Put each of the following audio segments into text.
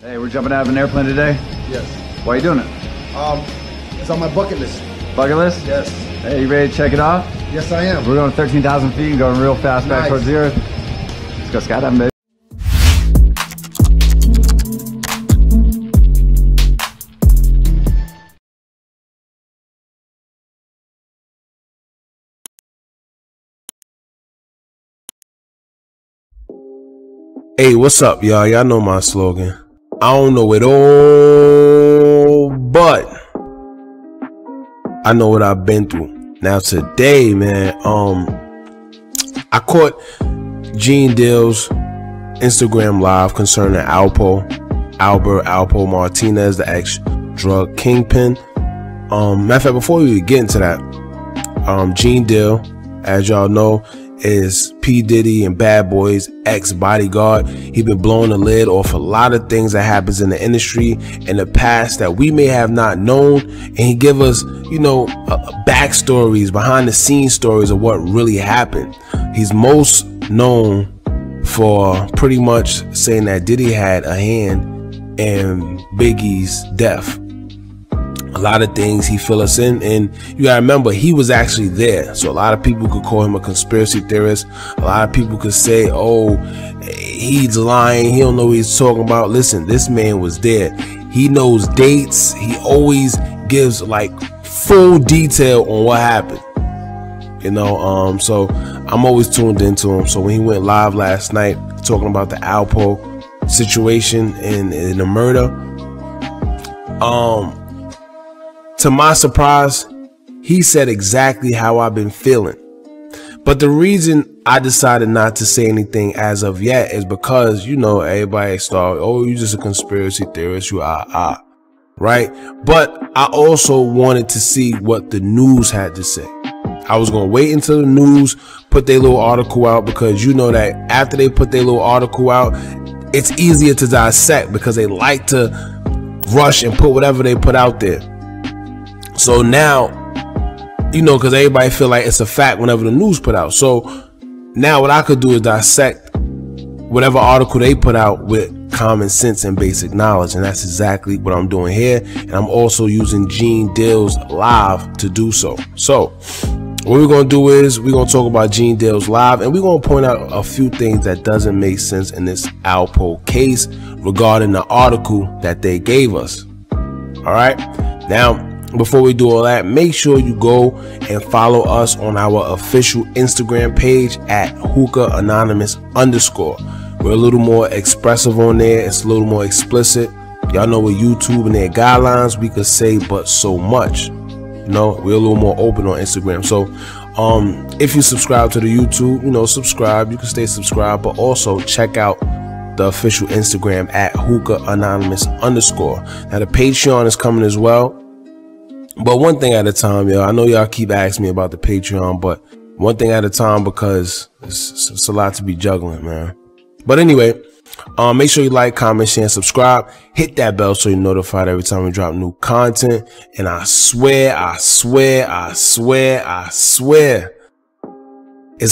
Hey, we're jumping out of an airplane today? Yes. Why are you doing it? It's on my bucket list. Bucket list? Yes. Hey, you ready to check it off? Yes, I am. We're going 13,000 feet and going real fast back towards the earth. Let's go skydiving, baby. Hey, what's up, y'all? Y'all know my slogan. I don't know it all, but I know what I've been through. Now today, man, I caught Gene Deal's Instagram live concerning ALPO Martinez, the ex-drug kingpin. Matter of fact, before we get into that, Gene Deal, as y'all know, is P.Diddy and BadBoy's ex-bodyguard. He been blowing the lid off a lot of things that happens in the industry in the past that we may have not known, and he give us, you know, backstories, behind the scenes stories of what really happened. He's most known for pretty much saying that Diddy had a hand in Biggie's death. A lot of things he fill us in, and you gotta remember, he was actually there. So a lot of people could call him a conspiracy theorist. A lot of people could say, oh, he's lying, he don't know what he's talking about. Listen, this man was there. He knows dates. He always gives like full detail on what happened, you know. So I'm always tuned into him. So when he went live last night talking about the ALPO situation and the murder, to my surprise, he said exactly how I've been feeling. But the reason I decided not to say anything as of yet is because, you know, everybody started, oh, you just a conspiracy theorist, you right? But I also wanted to see what the news had to say. I was going to wait until the news put their little article out, because you know that after they put their little article out, it's easier to dissect because they like to rush and put whatever they put out there. So now, you know, because everybody feel like it's a fact whenever the news put out. So now what I could do is dissect whatever article they put out with common sense and basic knowledge. And that's exactly what I'm doing here. And I'm also using Gene Deal's live to do so. So what we're going to do is we're going to talk about Gene Deal's live, and we're going to point out a few things that doesn't make sense in this ALPO case regarding the article that they gave us. All right. Now, before we do all that, make sure you go and follow us on our official Instagram page at Hookah Anonymous _. We're a little more expressive on there. It's a little more explicit. Y'all know with YouTube and their guidelines, we could say but so much. You know, we're a little more open on Instagram. So if you subscribe to the YouTube, you know, subscribe. You can stay subscribed, but also check out the official Instagram at Hookah Anonymous _. Now the Patreon is coming as well. But one thing at a time, y'all. I know y'all keep asking me about the Patreon, but one thing at a time, because it's a lot to be juggling, man. But anyway, make sure you like, comment, share, and subscribe. Hit that bell so you're notified every time we drop new content. And I swear, it's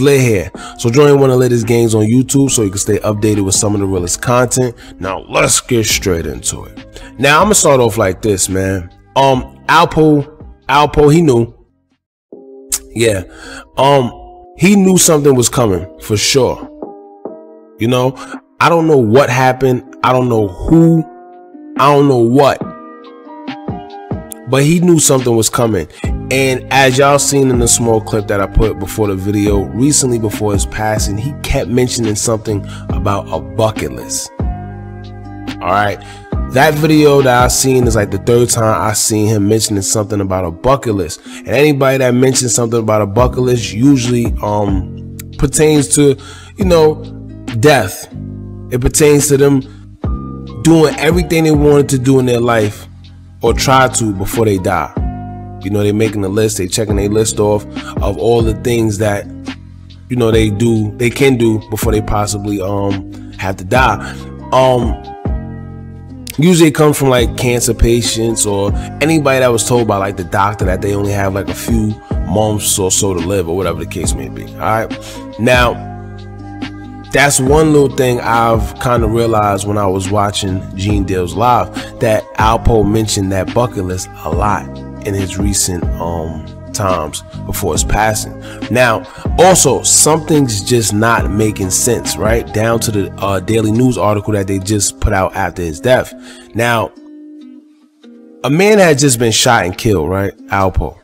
lit here. So join one of the latest games on YouTube so you can stay updated with some of the realest content. Now let's get straight into it. Now I'm gonna start off like this, man. ALPO, he knew. Yeah. He knew something was coming for sure. You know, I don't know what happened. I don't know who. I don't know what. But he knew something was coming. And as y'all seen in the small clip that I put before the video, recently before his passing, he kept mentioning something about a bucket list. All right. That video that I seen is like the third time I seen him mentioning something about a bucket list. And anybody that mentions something about a bucket list usually pertains to, you know, death. It pertains to them doing everything they wanted to do in their life or try to before they die. You know, they making a list, they checking their list off of all the things that, you know, they can do before they possibly have to die. Usually it comes from like cancer patients or anybody that was told by like the doctor that they only have like a few months or so to live, or whatever the case may be. All right. Now, That's one little thing I've kind of realized when I was watching Gene Deal's live, that ALPO mentioned that bucket list a lot in his recent times before his passing. Now, also, something's just not making sense, right? Down to the Daily News article that they just put out after his death. Now, a man had just been shot and killed, right? ALPO.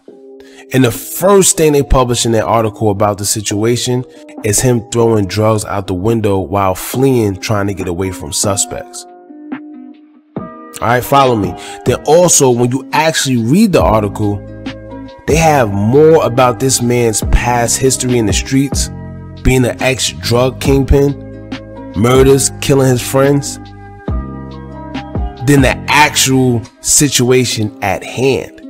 And the first thing they published in that article about the situation is him throwing drugs out the window while fleeing, trying to get away from suspects. All right, follow me. Then also, when you actually read the article, they have more about this man's past history in the streets, being an ex-drug kingpin, murders, killing his friends, than the actual situation at hand.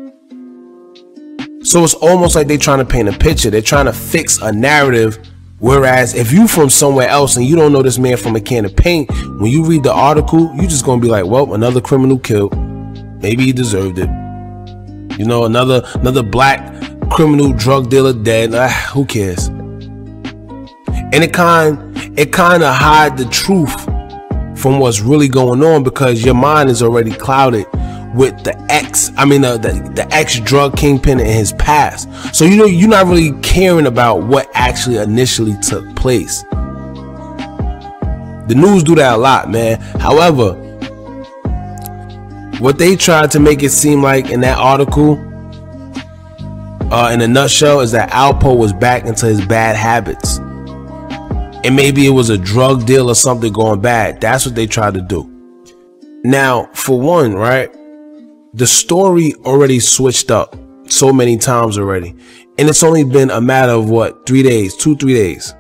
So it's almost like they're trying to paint a picture. They're trying to fix a narrative. Whereas if you from somewhere else and you don't know this man from a can of paint, when you read the article, you just gonna be like, well, another criminal killed. Maybe he deserved it. You know, another black criminal drug dealer dead. Who cares? And it kind of hide the truth from what's really going on, because your mind is already clouded with the ex-drug kingpin in his past. So you know, you're not really caring about what actually initially took place. The news do that a lot, man. However, what they tried to make it seem like in that article, in a nutshell, is that ALPO was back into his bad habits. And maybe it was a drug deal or something going bad. That's what they tried to do. Now, for one, right? The story already switched up so many times already. And it's only been a matter of what, 3 days, 2-3 days.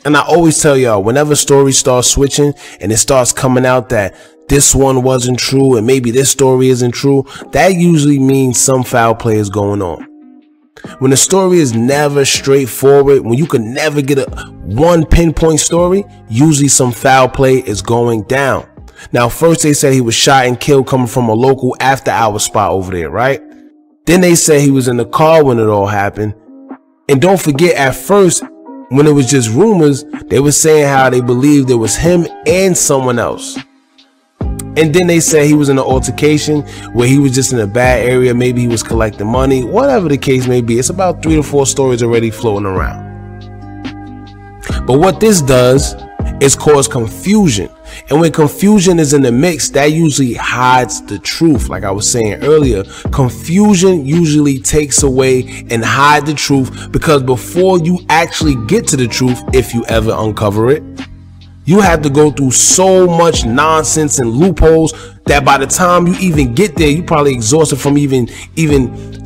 And I always tell y'all, whenever stories start switching and it starts coming out that this one wasn't true and maybe this story isn't true, that usually means some foul play is going on. When the story is never straightforward, when you can never get a one pinpoint story, usually some foul play is going down. Now, first they said he was shot and killed coming from a local after-hour spot over there, right? Then they said he was in the car when it all happened. And don't forget, at first, when it was just rumors, they were saying how they believed it was him and someone else. And then they said he was in an altercation where he was just in a bad area. Maybe he was collecting money, whatever the case may be. It's about 3 to 4 stories already floating around. But what this does is cause confusion. And when confusion is in the mix, that usually hides the truth. Like I was saying earlier, confusion usually takes away and hide the truth, because before you actually get to the truth, if you ever uncover it, you have to go through so much nonsense and loopholes that by the time you even get there, you probably exhausted from even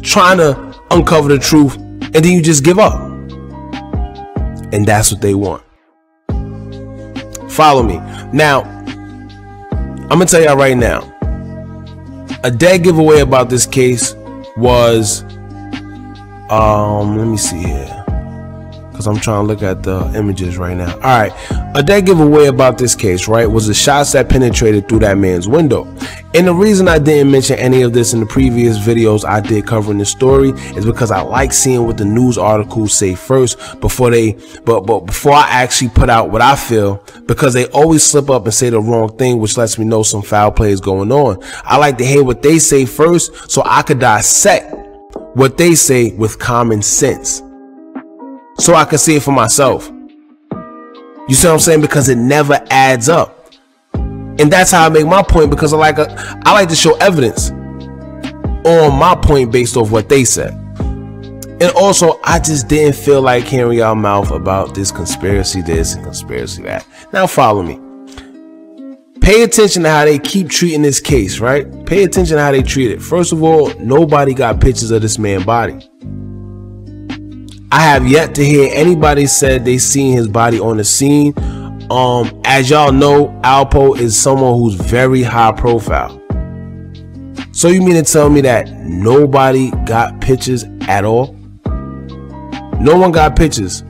trying to uncover the truth, and then you just give up. And that's what they want. Follow me. Now, I'm gonna tell y'all right now, a dead giveaway about this case was, let me see here, because I'm trying to look at the images right now. All right, a dead giveaway about this case, right, was the shots that penetrated through that man's window. And the reason I didn't mention any of this in the previous videos I did covering this story is because I like seeing what the news articles say first before before I actually put out what I feel, because they always slip up and say the wrong thing, which lets me know some foul play is going on. I like to hear what they say first so I could dissect what they say with common sense, so I can see it for myself. You see what I'm saying? Because it never adds up. And that's how I make my point, because I like to show evidence on my point based off what they said. And also, I just didn't feel like hearing y'all mouth about this conspiracy this and conspiracy that. Now follow me. Pay attention to how they keep treating this case, right? Pay attention to how they treat it. First of all, nobody got pictures of this man's body. I have yet to hear anybody said they seen his body on the scene. As y'all know, ALPO is someone who's very high profile. So you mean to tell me that nobody got pictures at all? No one got pictures.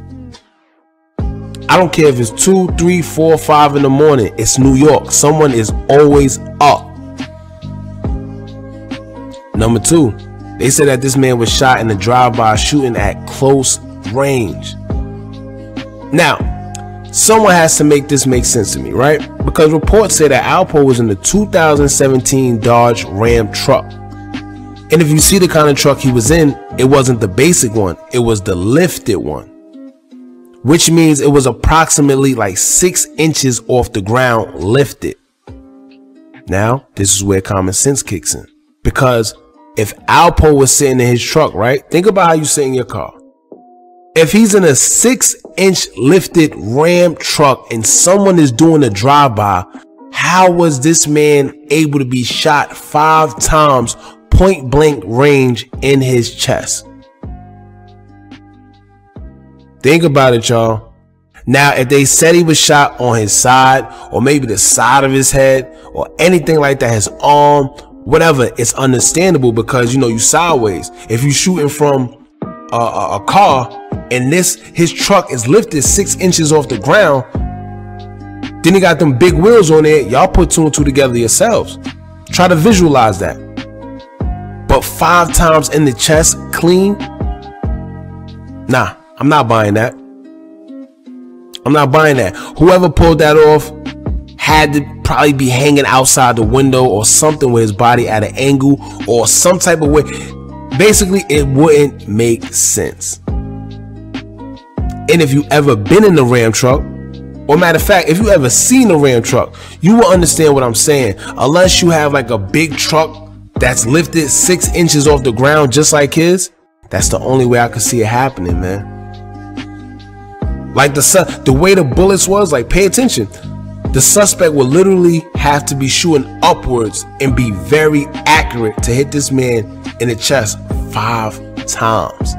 I don't care if it's 2, 3, 4, 5 in the morning. It's New York. Someone is always up. Number 2, they said that this man was shot in a drive-by shooting at close range. Now, someone has to make this make sense to me, right? Because reports say that ALPO was in the 2017 Dodge Ram truck. And if you see the kind of truck he was in, it wasn't the basic one, it was the lifted one. Which means it was approximately like 6 inches off the ground lifted. Now, this is where common sense kicks in. Because if ALPO was sitting in his truck, right? Think about how you sit in your car. If he's in a 6-inch lifted Ram truck and someone is doing a drive-by, how was this man able to be shot 5 times point blank range in his chest? Think about it, y'all. Now, if they said he was shot on his side, or maybe the side of his head, or anything like that, his arm, whatever, it's understandable because, you know, you sideways. If you shooting from a car and his truck is lifted 6 inches off the ground, then he got them big wheels on it. Y'all put 2 and 2 together yourselves. Try to visualize that. But 5 times in the chest, clean? Nah, I'm not buying that. I'm not buying that. Whoever pulled that off had to probably be hanging outside the window or something with his body at an angle or some type of way. Basically, it wouldn't make sense. And if you ever been in the Ram truck, or matter of fact, if you ever seen a Ram truck, you will understand what I'm saying. Unless you have like a big truck that's lifted 6 inches off the ground just like his, that's the only way I could see it happening, man. Like the way the bullets was, like, pay attention. The suspect would literally have to be shooting upwards and be very accurate to hit this man in the chest 5 times.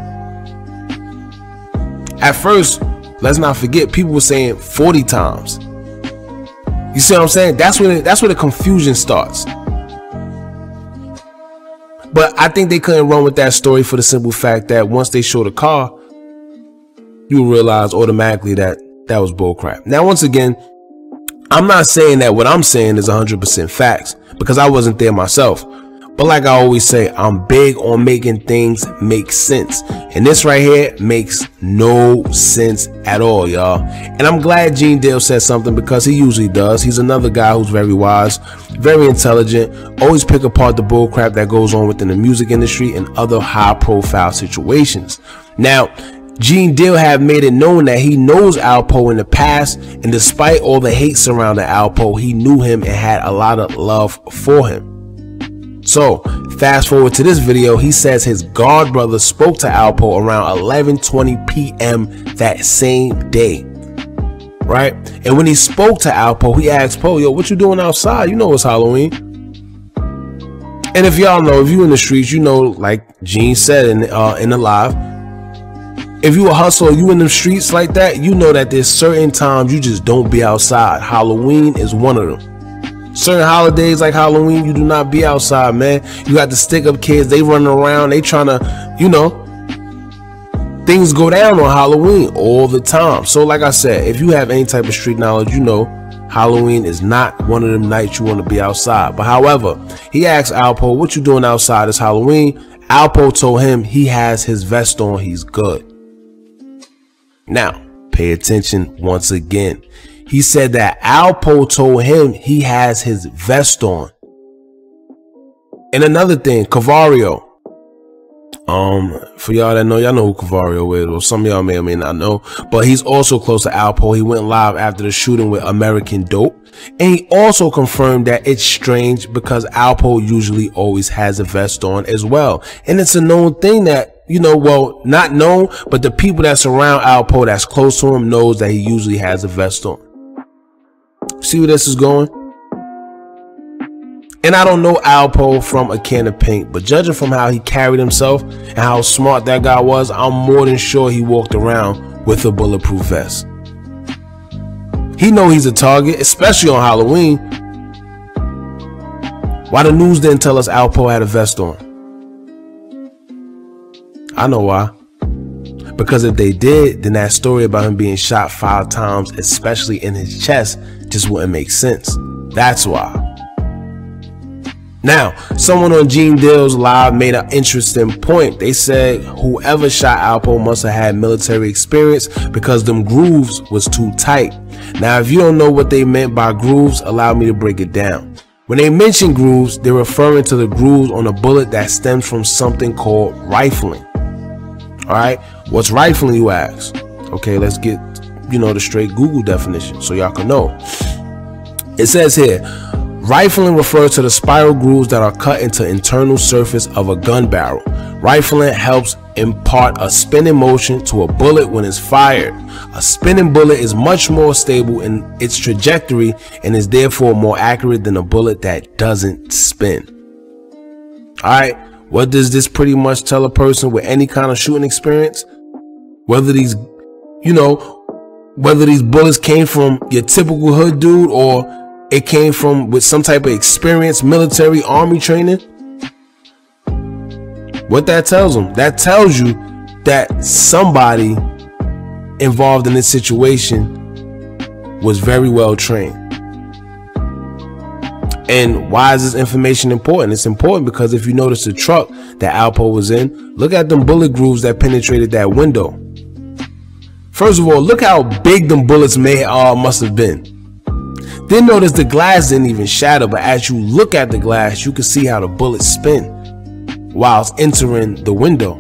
At first, let's not forget, people were saying 40 times. You see what I'm saying? That's where the confusion starts. But I think they couldn't run with that story for the simple fact that once they show the car, you realize automatically that that was bullcrap. Now, once again, I'm not saying that what I'm saying is 100% facts because I wasn't there myself. But like I always say, I'm big on making things make sense. And this right here makes no sense at all, y'all. And I'm glad Gene Dale said something because he usually does. He's another guy who's very wise, very intelligent, always pick apart the bullcrap that goes on within the music industry and other high-profile situations. Now, Gene Dale have made it known that he knows ALPO in the past, and despite all the hate surrounding ALPO, he knew him and had a lot of love for him. So, fast forward to this video, he says his god brother spoke to ALPO around 11:20 p.m. that same day. Right? And when he spoke to ALPO, he asked Poe, yo, what you doing outside? You know it's Halloween. And if y'all know, if you in the streets, you know, like Gene said in the live, if you a hustler, you in the streets like that, you know that there's certain times you just don't be outside. Halloween is one of them. Certain holidays like Halloween, you do not be outside, man. You got the stick up kids, they running around, they trying to, you know, things go down on Halloween all the time. So like I said, if you have any type of street knowledge, you know Halloween is not one of them nights you want to be outside. But however, he asked ALPO, what you doing outside? It's Halloween. ALPO told him he has his vest on, he's good. Now, pay attention once again. He said that ALPO told him he has his vest on. And another thing, Cavario. For y'all that know, y'all know who Cavario is, or some of y'all may or may not know, but he's also close to ALPO. He went live after the shooting with American Dope. And he also confirmed that it's strange because ALPO usually always has a vest on as well. And it's a known thing that, you know, well, not known, but the people that surround ALPO that's close to him knows that he usually has a vest on. See where this is going? And I don't know ALPO from a can of paint, but judging from how he carried himself and how smart that guy was, I'm more than sure he walked around with a bulletproof vest. He know he's a target, especially on Halloween. Why the news didn't tell us ALPO had a vest on? I know why. Because if they did, then that story about him being shot 5 times, especially in his chest, just wouldn't make sense. That's why. Now, someone on Gene Deal's live made an interesting point. They said whoever shot Alpo must have had military experience because them grooves was too tight. Now, if you don't know what they meant by grooves, allow me to break it down. When they mention grooves, they're referring to the grooves on a bullet that stems from something called rifling. All right, what's rifling, you ask? Okay, let's get, the straight Google definition so y'all can know. It says here, rifling refers to the spiral grooves that are cut into internal surface of a gun barrel. Rifling helps impart a spinning motion to a bullet when it's fired. A spinning bullet is much more stable in its trajectory and is therefore more accurate than a bullet that doesn't spin. All right, what does this pretty much tell a person with any kind of shooting experience? Whether these, whether these bullets came from your typical hood dude or it came from with some type of experience, military, army training. What that tells them? That tells you that somebody involved in this situation was very well trained. And why is this information important? It's important because if you notice the truck that Alpo was in, look at them bullet grooves that penetrated that window. First of all, look how big them bullets must have been. Then notice the glass didn't even shatter, but as you look at the glass, you can see how the bullets spin while it's entering the window.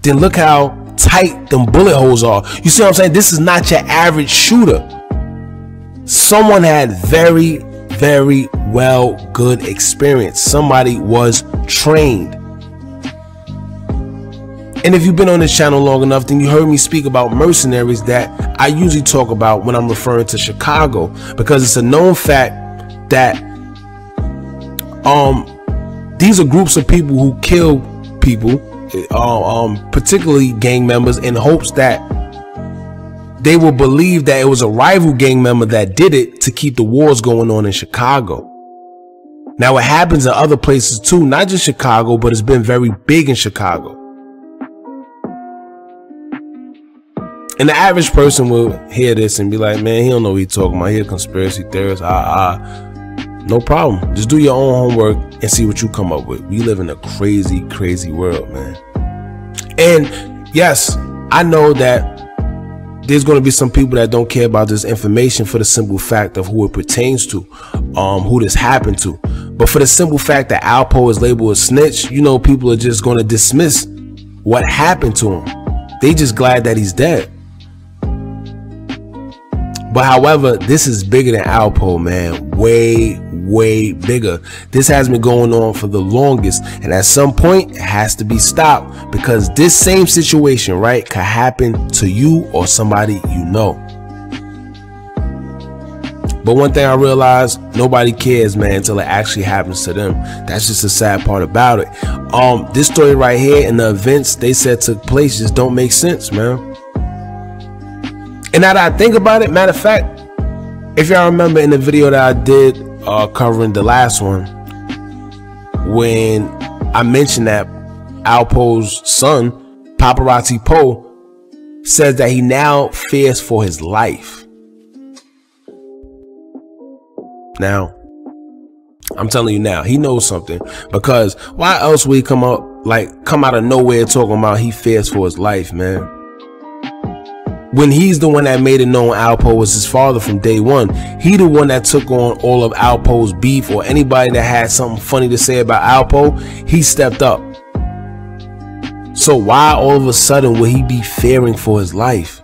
Then look how tight them bullet holes are. You see what I'm saying? This is not your average shooter. Someone had very, very good experience. Somebody was trained. And if you've been on this channel long enough, then you heard me speak about mercenaries that I usually talk about when I'm referring to Chicago, because it's a known fact that these are groups of people who kill people, particularly gang members, in hopes that they will believe that it was a rival gang member that did it to keep the wars going on in Chicago. Now, it happens in other places too, not just Chicago, but it's been very big in Chicago. And the average person will hear this and be like, man, he don't know what he's talking about. He a conspiracy theorist. No problem. Just do your own homework and see what you come up with. We live in a crazy, crazy world, man. And yes, I know that there's going to be some people that don't care about this information for the simple fact of who it pertains to, who this happened to. But for the simple fact that Alpo is labeled a snitch, people are just going to dismiss what happened to him. They just glad that he's dead. But however, this is bigger than Alpo, man. Way bigger. This has been going on for the longest, and at some point it has to be stopped, because this same situation, right, could happen to you or somebody you know. But one thing I realized, nobody cares, man, until it actually happens to them. That's just the sad part about it. This story right here and the events they said took place just don't make sense, man. And now that I think about it, matter of fact, if y'all remember in the video that I did covering the last one, when I mentioned that Alpo's son, Paparazzi Poe, says that he now fears for his life. Now, I'm telling you now, he knows something, because why else would he come out of nowhere talking about he fears for his life, man? When he's the one that made it known Alpo was his father from day one. He the one that took on all of Alpo's beef, or anybody that had something funny to say about Alpo, he stepped up. So why all of a sudden would he be fearing for his life?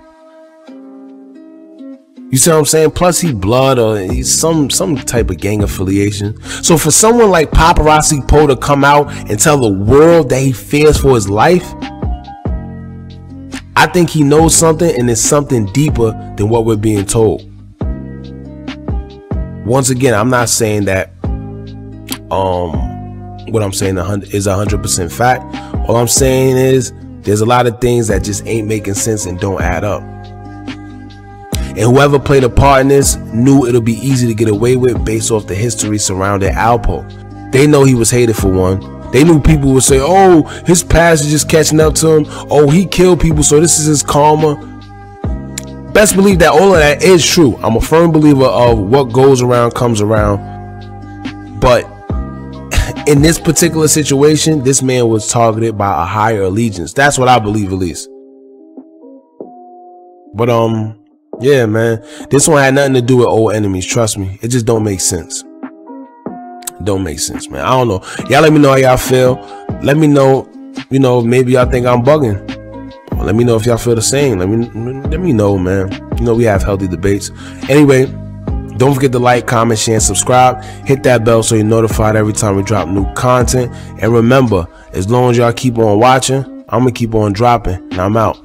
You see what I'm saying? Plus he blood, or he's some type of gang affiliation. So for someone like Paparazzi Poe to come out and tell the world that he fears for his life, I think he knows something, and it's something deeper than what we're being told. Once again, I'm not saying that what I'm saying is 100% fact. All I'm saying is there's a lot of things that just ain't making sense and don't add up. And whoever played a part in this knew it'll be easy to get away with based off the history surrounding Alpo. They know he was hated, for one. They knew people would say, oh, his past is just catching up to him. Oh, he killed people, so this is his karma. Best believe that all of that is true. I'm a firm believer of what goes around comes around. But in this particular situation, this man was targeted by a higher allegiance. That's what I believe, at least. But yeah, man, this one had nothing to do with old enemies. Trust me, it just don't make sense. Don't make sense, man. I don't know. Y'all let me know how y'all feel. Let me know, you know, maybe y'all think I'm bugging. Let me know if y'all feel the same. Let me know, man. You know, we have healthy debates. Anyway, don't forget to like, comment, share, and subscribe. Hit that bell so you're notified every time we drop new content. And remember, as long as y'all keep on watching, I'm gonna keep on dropping. And I'm out.